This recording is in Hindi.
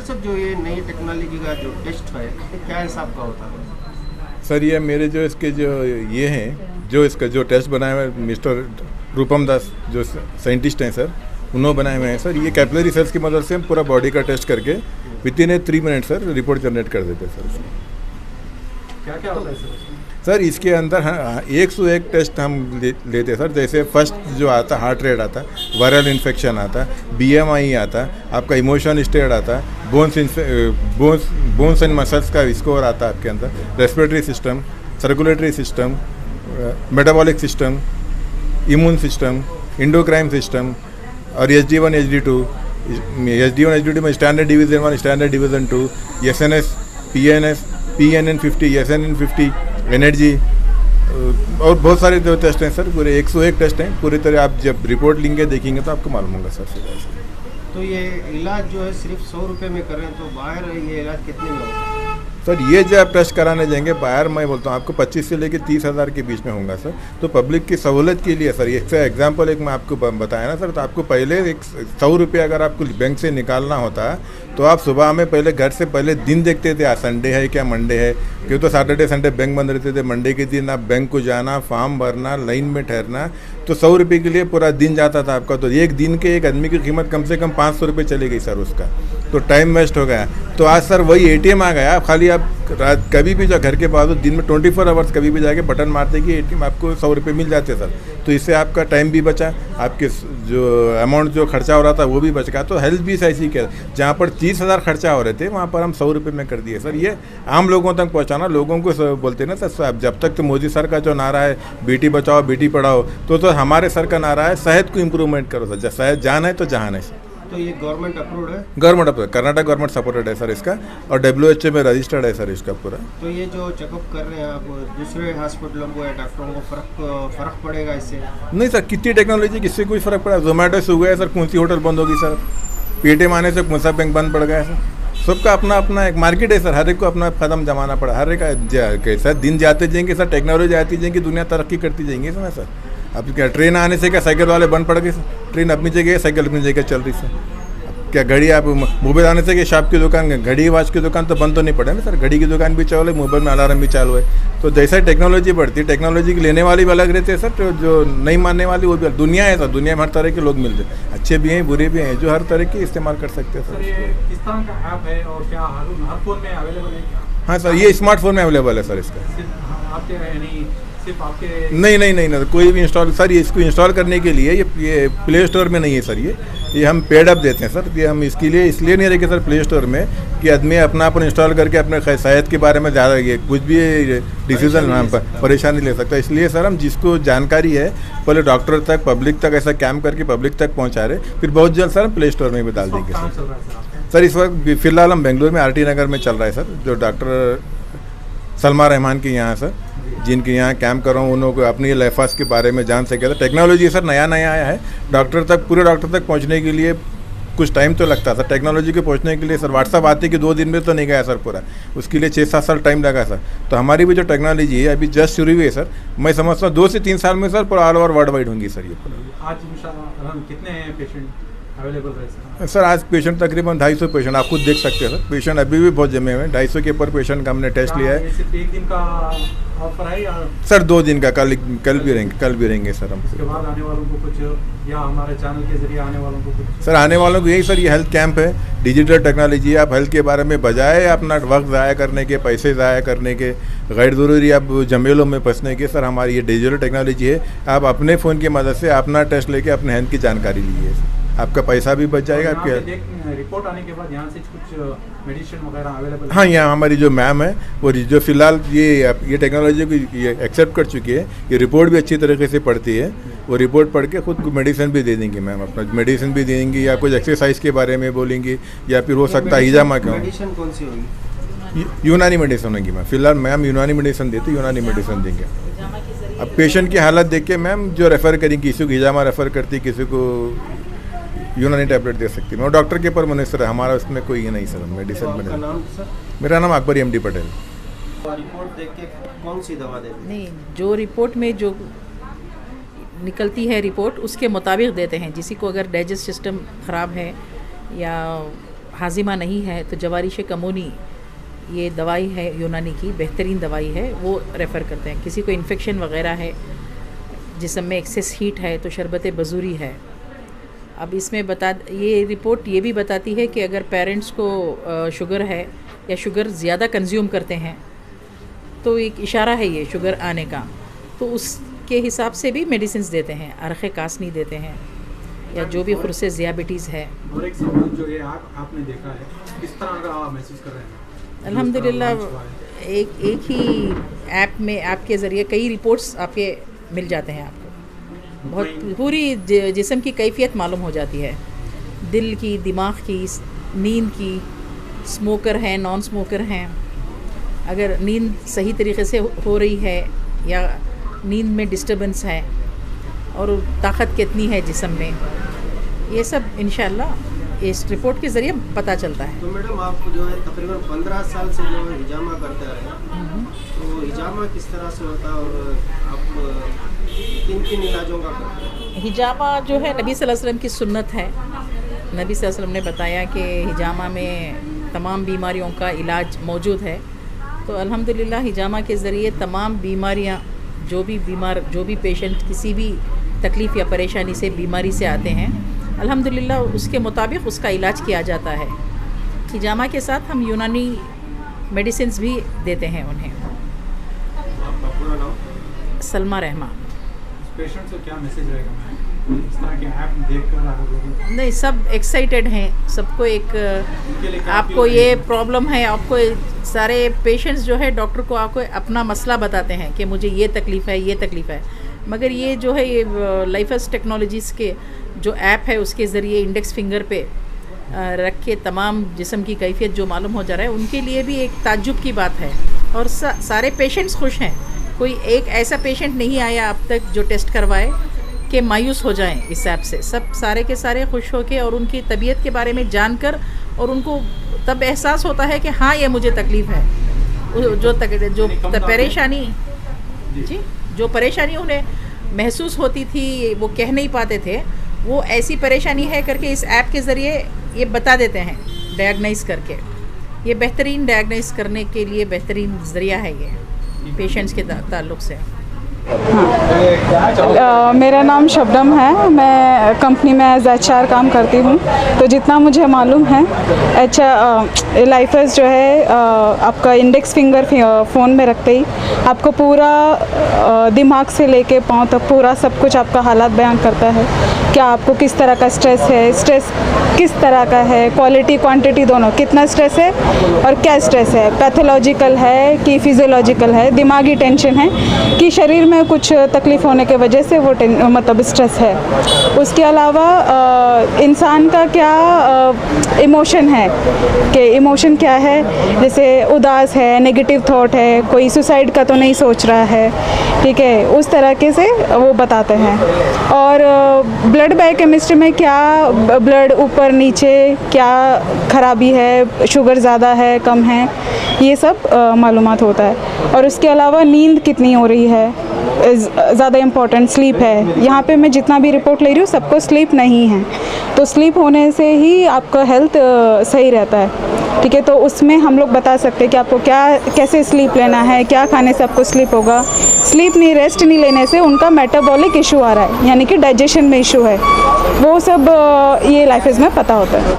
साहब जो ये नई टेक्नोलॉजी का जो टेस्ट है ये क्या हिसाब का होता है? सर ये मेरे जो इसके जो ये हैं जो इसका जो टेस्ट बनाए हुए हैं मिस्टर रूपम दास जो साइंटिस्ट हैं सर, उन्होंने बनाए हुए हैं सर। ये कैपिलरी सेल्स की मदद से हम पूरा बॉडी का टेस्ट करके within 3 minute sir report generate कर देते हैं सर। क्या क्या होता है सर? सर इसके अंदर 101 टेस्ट हम लेते हैं सर। जैसे फर्स्ट जो आता हार्ट रेट आता, वायरल इन्फेक्शन आता, BMI आता, आपका इमोशन स्टेट आता, बोन्स एंड मसल्स का स्कोर आता आपके अंदर, respiratory system, circulatory system, metabolic system, immune system, endocrine system और SD1 SD2 में standard division 1 standard division 2, SNS PNN 50 SNN 50 energy और बहुत सारे जो टेस्ट हैं सर, पूरे 101 टेस्ट हैं पूरी तरह। आप जब रिपोर्ट लेंगे देखेंगे तो आपको मालूम होगा सर सीधा। तो ये इलाज जो है सिर्फ 100 रुपये में कर रहे हैं, तो बाहर ये इलाज कितने में होगा? सर ये जो आप टेस्ट कराने जाएंगे बाहर, मैं बोलता हूँ आपको 25 से लेकर 30 हज़ार के बीच में होगा सर। तो पब्लिक की सहूलत के लिए सर, एक एग्जांपल एक मैं आपको बताया ना सर, तो आपको पहले 100 रुपये अगर आपको बैंक से निकालना होता तो आप सुबह में पहले घर से पहले दिन देखते थे, आज संडे है क्या मंडे है, क्यों तो सैटरडे संडे बैंक बंद रहते थे। मंडे के दिन आप बैंक को जाना, फॉर्म भरना, लाइन में ठहरना, तो 100 रुपये के लिए पूरा दिन जाता था आपका। तो एक दिन के एक आदमी की कीमत कम से कम 500 रुपये चली गई सर उसका, तो टाइम वेस्ट हो गया। तो आज सर वही ATM आ गया, खाली आप रात कभी भी जो घर के पास हो दिन में 24 आवर्स कभी भी जाके बटन मारते कि ATM आपको 100 रुपये मिल जाते सर। तो इससे आपका टाइम भी बचा, आपके जो अमाउंट जो खर्चा हो रहा था वो भी बच गया। तो हेल्थ भी ऐसी क्या, जहाँ पर 30,000 खर्चा हो रहे थे वहाँ पर हम 100 रुपये में कर दिए सर। ये आम लोगों तक पहुँचाना, लोगों को बोलते ना सर, जब तक तो मोदी सर का जो नारा है बेटी बचाओ बेटी पढ़ाओ, तो हमारे सर का नारा है सेहत को इम्प्रूवमेंट करो सर। सेहत जान है तो जहान है सर। तो ये गवर्नमेंट अप्रूव्ड है? Government approve, Karnataka government supported है सर इसका, और WHO में रजिस्टर्ड है सर इसका पूरा। तो ये जो चेकअप कर रहे हैं आप, दूसरे हॉस्पिटलों को या डॉक्टरों को फ़र्क पड़ेगा इससे? नहीं सर, कितनी टेक्नोलॉजी किससे कोई फ़र्क पड़ा। जोमेटो से हुआ है सर, कौन सी होटल बंद होगी सर, PTM आने से कौन सा बैंक बंद पड़ गया है सर। सबका अपना अपना एक मार्केट है सर, हर एक को अपना कदम जमाना पड़ा, हर एक कैसा दिन जाते जाएंगे सर, टेक्नोलॉजी आती जाएंगी, दुनिया तरक्की करती जाएंगी इसमें सर। अब क्या ट्रेन आने से क्या साइकिल वाले बंद पड़ गए सर, ट्रेन अपनी जगह साइकिल अपनी जगह चल रही सर। क्या घड़ी, आप मोबाइल आने से कि शॉप की दुकान, घड़ी वॉच की दुकान तो बंद तो नहीं पड़े ना सर, घड़ी की दुकान भी चालू है, मोबाइल में अलार्म भी चालू है। तो जैसा टेक्नोलॉजी बढ़ती है, टेक्नोलॉजी की लेने वाले भी अलग रहते हैं सर, तो जो नहीं मानने वाली वो भी। दुनिया है सर, दुनिया में हर तरह के लोग मिलते हैं, अच्छे भी हैं बुरे भी हैं, जो हर तरह के इस्तेमाल कर सकते हैं सर। किस तरह का ऐप है और क्या हर फोन में अवेलेबल है? हाँ सर, ये स्मार्टफोन में अवेलेबल है सर इसका। आपके यानी सिर्फ आपके? नहीं, कोई भी इंस्टॉल सर, ये इसको इंस्टॉल करने के लिए ये प्ले स्टोर में नहीं है सर। ये हम पेड ऐप देते हैं सर, कि हम इसके लिए इसलिए नहीं रखे सर प्ले स्टोर में कि आदमी अपना इंस्टॉल करके अपने सेहत के बारे में ज़्यादा ये कुछ भी डिसीजन हम परेशानी ले सकता है। इसलिए सर हम जिसको जानकारी है पहले डॉक्टर तक, पब्लिक तक ऐसा कैंप करके पब्लिक तक पहुँचा रहे, फिर बहुत जल्द सर हम प्ले स्टोर में भी डाल देंगे सर। सर इस वक्त फ़िलहाल हम बेंगलुरु में RT नगर में चल रहा है सर, जो डॉक्टर सलमा रहमान के यहाँ सर, जिनके यहाँ कैंप कर रहा हूँ, उन्होंने अपनी लाइफास के बारे में जान सके। टेक्नोलॉजी सर नया आया है, डॉक्टर तक, पूरे डॉक्टर तक पहुँचने के लिए कुछ टाइम तो लगता सर। टेक्नोलॉजी के पहुँचने के लिए सर व्हाट्सअप आती कि 2 दिन में तो नहीं गया सर पूरा, उसके लिए 6-7 साल टाइम लगा सर। तो हमारी भी जो टेक्नोलॉजी है अभी जस्ट शुरू हुई है सर, मैं समझता हूँ 2 से 3 साल में सर पूरा ऑल ओवर वर्ल्ड वाइड होंगी सर ये पूरा। आज इंशाल्लाह कितने पेशेंट अवेलेबल रहे सर? आज पेशेंट तकरीबन 250 पेशेंट, आप खुद देख सकते हैं सर, पेशेंट अभी भी बहुत जमे हुए हैं। 250 के ऊपर पेशेंट का हमने टेस्ट लिया है। सिर्फ 1 दिन का ऑफर है या सर 2 दिन का? कल भी रहेंगे सर हम। इसके बाद आने वालों को कुछ, या हमारे चैनल के जरिए आने वालों को कुछ? सर आने वालों को यही सर, ये हेल्थ कैंप है, डिजिटल टेक्नोलॉजी है। आप हेल्थ के बारे में बजाय अपना वक्त ज़ाया करने के, पैसे ज़ाया करने के, गैर ज़रूरी आप झमेलों में फंसने के, सर हमारी ये डिजिटल टेक्नोलॉजी है। आप अपने फ़ोन की मदद से अपना टेस्ट लेके अपने हेल्थ की जानकारी लीजिए, आपका पैसा भी बच जाएगा। आपके रिपोर्ट आने के बाद यहाँ से कुछ मेडिसिन वगैरह अवेलेबल? हाँ, यहाँ हमारी जो मैम है वो जो फिलहाल ये टेक्नोलॉजी को ये एक्सेप्ट कर चुकी है, ये रिपोर्ट भी अच्छी तरीके से पढ़ती है। वो रिपोर्ट पढ़ के खुद मेडिसिन भी दे देंगी मैम, अपना मेडिसिन भी दे देंगी, या कुछ एक्सरसाइज के बारे में बोलेंगी, या फिर हो सकता है हिजामा क्यों। मेडिसिन कौन सी होगी? यूनानी मेडिसिन होगी मैम। फिलहाल मैम यूनानी मेडिसिन देते, यूनानी मेडिसिन देंगे। अब पेशेंट की हालत देख के मैम जो रेफ़र करेंगी, किसी को हिजामा रेफ़र करती, किसी को यूनानी टैबलेट दे सकती है। डॉक्टर के ऊपर मुने सर, हमारा उसमें कोई ये नहीं सर मेडिसिन में। मेरा नाम अकबर MD पटेल। रिपोर्ट देख के कौन सी दवा देते? नहीं, जो रिपोर्ट में जो निकलती है रिपोर्ट उसके मुताबिक देते हैं। किसी को अगर डाइजेस्ट सिस्टम ख़राब है या हाजिमा नहीं है तो जवारिश कमोनी ये दवाई है यूनानी की, बेहतरीन दवाई है, वो रेफ़र करते हैं। किसी को इन्फेक्शन वग़ैरह है, जिस्म में एक्सेस हीट है, तो शरबत बजूरी है। अब इसमें ये रिपोर्ट ये भी बताती है कि अगर पेरेंट्स को शुगर है या शुगर ज़्यादा कंज्यूम करते हैं तो एक इशारा है ये शुगर आने का, तो उसके हिसाब से भी मेडिसिन देते हैं, अरखे कासनी देते हैं या जो भी खुरसे ज़ियाबिटीज़ है। और एक सवाल जो ये आपने देखा है, किस तरह का आप महसूस कर रहे हैं? अल्हम्दुलिल्लाह एक ही ऐप में, ऐप के ज़रिए कई रिपोर्ट्स आपके मिल जाते हैं, आपको बहुत पूरी जिस्म की कैफियत मालूम हो जाती है, दिल की, दिमाग की, नींद की, स्मोकर हैं, नॉन स्मोकर हैं, अगर नींद सही तरीके से हो रही है या नींद में डिस्टर्बेंस है और ताकत कितनी है जिस्म में, ये सब इंशाअल्लाह इस रिपोर्ट के ज़रिए पता चलता है। तो मैडम आप जो है तकरीबन 15 साल से जो है हिजामा करते आ रहे हैं, तो हिजामा किस तरह से होता है और आप किन इलाजों का करते हैं? हिजामा जो है नबी सल्लल्लाहु अलैहि वसल्लम की सुन्नत है। नबी सल्लल्लाहु अलैहि वसल्लम ने बताया कि हिजामा में तमाम बीमारियों का इलाज मौजूद है, तो अल्हम्दुलिल्लाह हिजामा के ज़रिए तमाम बीमारियां, जो भी पेशेंट किसी भी तकलीफ़ या परेशानी से, बीमारी से आते हैं, अल्हम्दुलिल्लाह उसके मुताबिक उसका इलाज किया जाता है। हिजामा के साथ हम यूनानी मेडिसिन्स भी देते हैं उन्हें। आपका पूरा नाम? सलमा रहमा। पेशेंट को क्या मैसेज रहेगा मैम, इस तरह के ऐप देखकर अगर लोगों? नहीं, सब एक्साइटेड हैं, सबको एक आपको ये प्रॉब्लम है, आपको सारे पेशेंट्स जो है डॉक्टर को आपको अपना मसला बताते हैं कि मुझे ये तकलीफ़ है, ये तकलीफ़ है, मगर ये जो है ये लाइफस टेक्नोलॉजीज़ के जो ऐप है उसके ज़रिए इंडेक्स फिंगर पे रख के तमाम जिस्म की कैफियत जो मालूम हो जा रहा है, उनके लिए भी एक ताज्जुब की बात है। और सारे पेशेंट्स खुश हैं, कोई एक ऐसा पेशेंट नहीं आया अब तक जो टेस्ट करवाए कि मायूस हो जाएं इस ऐप से। सब सारे के सारे खुश होके और उनकी तबीयत के बारे में जानकर, और उनको तब एहसास होता है कि हाँ ये मुझे तकलीफ़ है। जो परेशानी उन्हें महसूस होती थी, वो कह नहीं पाते थे, वो ऐसी परेशानी है करके इस ऐप के ज़रिए ये बता देते हैं, डायग्नाइज करके। ये बेहतरीन डायग्नाइज करने के लिए बेहतरीन ज़रिया है ये पेशेंट्स के ताल्लुक़ से। मेरा नाम शबनम है, मैं कंपनी में एज HR काम करती हूँ। तो जितना मुझे मालूम है, लाइफस जो है आपका इंडेक्स फिंगर फ़ोन में रखते ही आपको पूरा दिमाग से लेके पाँव तक पूरा सब कुछ आपका हालात बयान करता है। क्या आपको किस तरह का स्ट्रेस है, स्ट्रेस किस तरह का है, क्वालिटी क्वांटिटी दोनों, कितना स्ट्रेस है और क्या स्ट्रेस है, पैथोलॉजिकल है कि फिजियोलॉजिकल है, दिमागी टेंशन है कि शरीर में कुछ तकलीफ़ होने के वजह से वो मतलब स्ट्रेस है। उसके अलावा इंसान का क्या इमोशन है, कि इमोशन क्या है, जैसे उदास है, नेगेटिव थॉट है, कोई सुसाइड का तो नहीं सोच रहा है, ठीक है, उस तरीके से वो बताते हैं। और ब्लड बायोकेमिस्ट्री में क्या ब्लड ऊपर नीचे क्या खराबी है, शुगर ज़्यादा है कम है, ये सब मालूमात होता है। और उसके अलावा नींद कितनी हो रही है, ज़्यादा इम्पोर्टेंट स्लीप है। यहाँ पे मैं जितना भी रिपोर्ट ले रही हूँ सबको स्लीप नहीं है, तो स्लीप होने से ही आपका हेल्थ सही रहता है, ठीक है। तो उसमें हम लोग बता सकते हैं कि आपको कैसे स्लीप लेना है, क्या खाने से आपको स्लीप होगा। स्लीप नहीं, रेस्ट नहीं लेने से उनका मेटाबॉलिक इशू आ रहा है, यानी कि डाइजेशन में इशू है, वो सब ये लाइफेज में पता होता है।